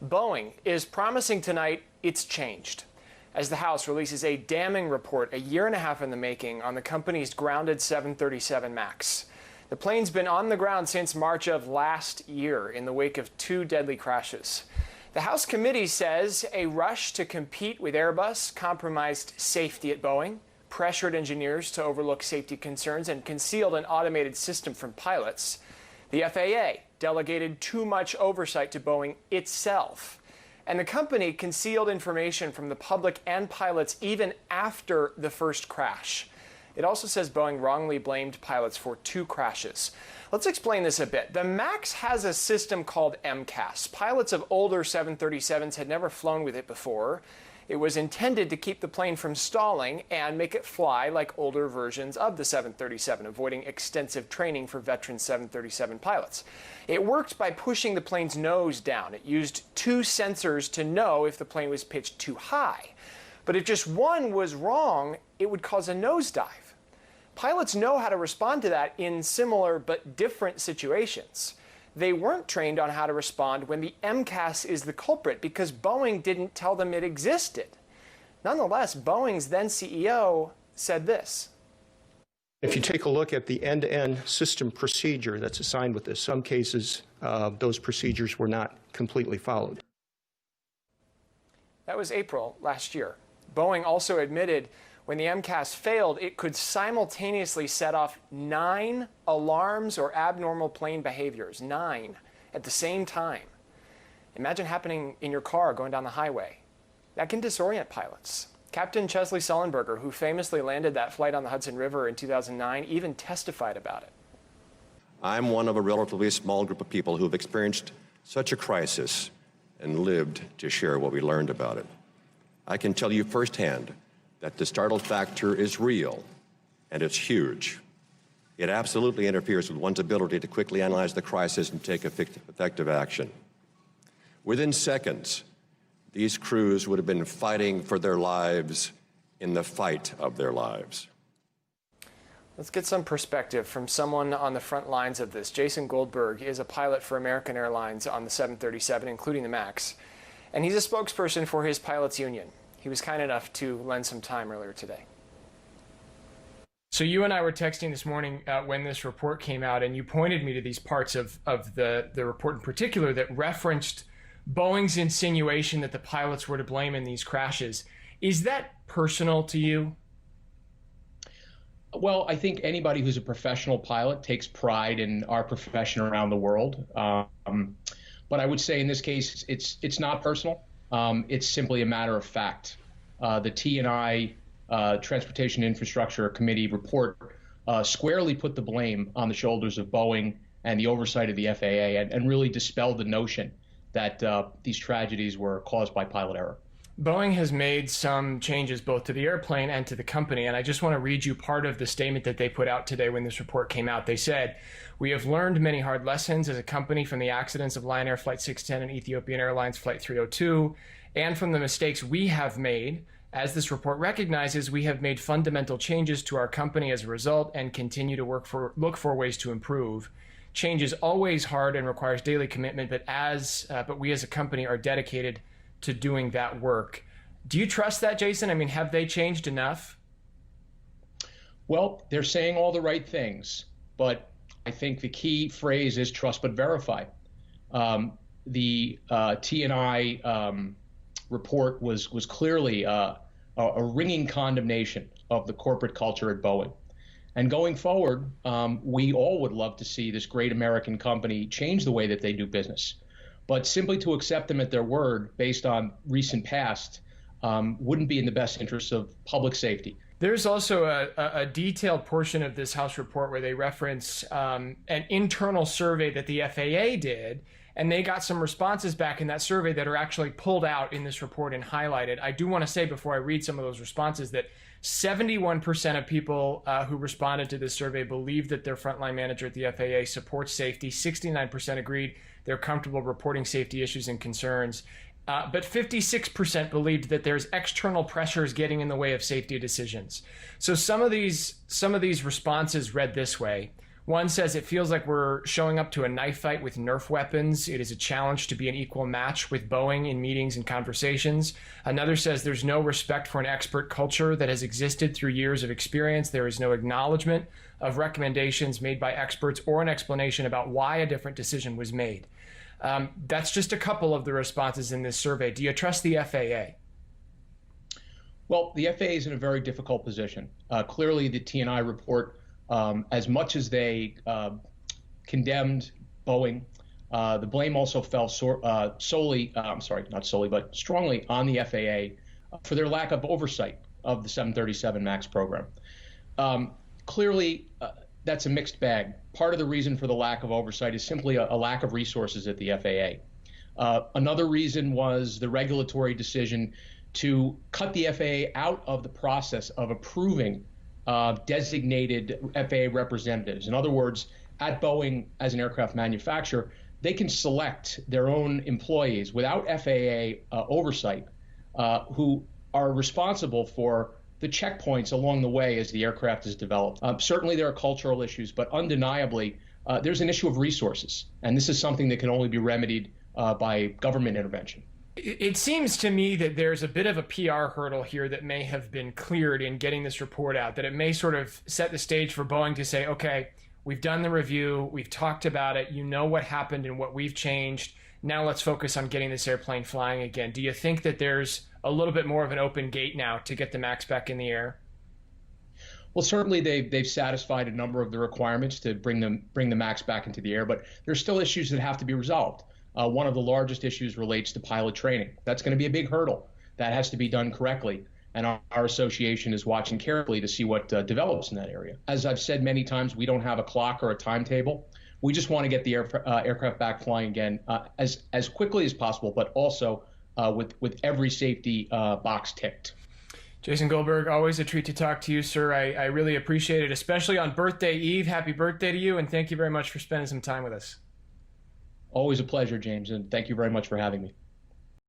Boeing is promising tonight it's changed as the House releases a damning report a year and a half in the making on the company's grounded 737 MAX. The plane's been on the ground since March of last year in the wake of two deadly crashes. The House committee says a rush to compete with Airbus compromised safety at Boeing, pressured engineers to overlook safety concerns, and concealed an automated system from pilots. The FAA delegated too much oversight to Boeing itself. And the company concealed information from the public and pilots even after the first crash. It also says Boeing wrongly blamed pilots for two crashes. Let's explain this a bit. The MAX has a system called MCAS. Pilots of older 737s had never flown with it before. It was intended to keep the plane from stalling and make it fly like older versions of the 737, avoiding extensive training for veteran 737 pilots. It worked by pushing the plane's nose down. It used two sensors to know if the plane was pitched too high. But if just one was wrong, it would cause a nosedive. Pilots know how to respond to that in similar but different situations. They weren't trained on how to respond when the MCAS is the culprit because Boeing didn't tell them it existed. Nonetheless, Boeing's then CEO said this. If you take a look at the end-to-end system procedure that's assigned with this, some cases those procedures were not completely followed. That was April last year. Boeing also admitted when the MCAS failed, it could simultaneously set off 9 alarms or abnormal plane behaviors, 9 at the same time. Imagine happening in your car going down the highway. That can disorient pilots. Captain Chesley Sullenberger, who famously landed that flight on the Hudson River in 2009, even testified about it. I'm one of a relatively small group of people who have experienced such a crisis and lived to share what we learned about it. I can tell you firsthand that the startle factor is real, and it's huge. It absolutely interferes with one's ability to quickly analyze the crisis and take effective action. Within seconds, these crews would have been fighting for their lives in the fight of their lives. Let's get some perspective from someone on the front lines of this. Jason Goldberg is a pilot for American Airlines on the 737, including the MAX, and he's a spokesperson for his pilots union. He was kind enough to lend some time earlier today. So you and I were texting this morning when this report came out, and you pointed me to these parts of the report in particular that referenced Boeing's insinuation that the pilots were to blame in these crashes. Is that personal to you? Well, I think anybody who's a professional pilot takes pride in our profession around the world. But I would say in this case, it's not personal. It's simply a matter of fact. The T&I Transportation Infrastructure Committee report squarely put the blame on the shoulders of Boeing and the oversight of the FAA and really dispelled the notion that these tragedies were caused by pilot error. Boeing has made some changes both to the airplane and to the company, and I just want to read you part of the statement that they put out today when this report came out. They said, "We have learned many hard lessons as a company from the accidents of Lion Air Flight 610 and Ethiopian Airlines Flight 302, and from the mistakes we have made. As this report recognizes, we have made fundamental changes to our company as a result and continue to look for ways to improve. Change is always hard and requires daily commitment, but we as a company are dedicated to doing that work." Do you trust that, Jason? I mean, have they changed enough? Well, they're saying all the right things, but I think the key phrase is trust but verify. The T&I report was clearly a ringing condemnation of the corporate culture at Boeing. And going forward, we all would love to see this great American company change the way that they do business. But simply to accept them at their word based on recent past wouldn't be in the best interest of public safety. There's also a detailed portion of this House report where they reference an internal survey that the FAA did, and they got some responses back in that survey that are actually pulled out in this report and highlighted. I do want to say before I read some of those responses that 71% of people who responded to this survey believe that their frontline manager at the FAA supports safety. 69% agreed they're comfortable reporting safety issues and concerns. But 56% believed that there's external pressures getting in the way of safety decisions. So some of these responses read this way: One says it feels like we're showing up to a knife fight with Nerf weapons. It is a challenge to be an equal match with Boeing in meetings and conversations. Another says there's no respect for an expert culture that has existed through years of experience. There is no acknowledgement of recommendations made by experts or an explanation about why a different decision was made. That's just a couple of the responses in this survey. Do you trust the FAA? Well, the FAA is in a very difficult position. Clearly, the T&I report, as much as they condemned Boeing, the blame also fell solely, not solely, but strongly on the FAA for their lack of oversight of the 737 MAX program. Clearly, that's a mixed bag. Part of the reason for the lack of oversight is simply a lack of resources at the FAA. Another reason was the regulatory decision to cut the FAA out of the process of approving designated FAA representatives. In other words, at Boeing, as an aircraft manufacturer, they can select their own employees without FAA oversight who are responsible for the checkpoints along the way as the aircraft is developed. Certainly there are cultural issues, but undeniably there's an issue of resources. And this is something that can only be remedied by government intervention. It seems to me that there's a bit of a PR hurdle here that may have been cleared in getting this report out, that it may sort of set the stage for Boeing to say, okay, we've done the review, we've talked about it, you know what happened and what we've changed. Now let's focus on getting this airplane flying again. Do you think that there's a little bit more of an open gate now to get the MAX back in the air? Well, certainly they've satisfied a number of the requirements to bring the MAX back into the air, but there's still issues that have to be resolved. One of the largest issues relates to pilot training. That's going to be a big hurdle. That has to be done correctly, and our association is watching carefully to see what develops in that area. As I've said many times, we don't have a clock or a timetable. We just want to get the aircraft back flying again as quickly as possible, but also with every safety box ticked. Jason Goldberg, always a treat to talk to you, sir. I really appreciate it, especially on birthday eve. Happy birthday to you, and thank you very much for spending some time with us. Always a pleasure, James, and thank you very much for having me.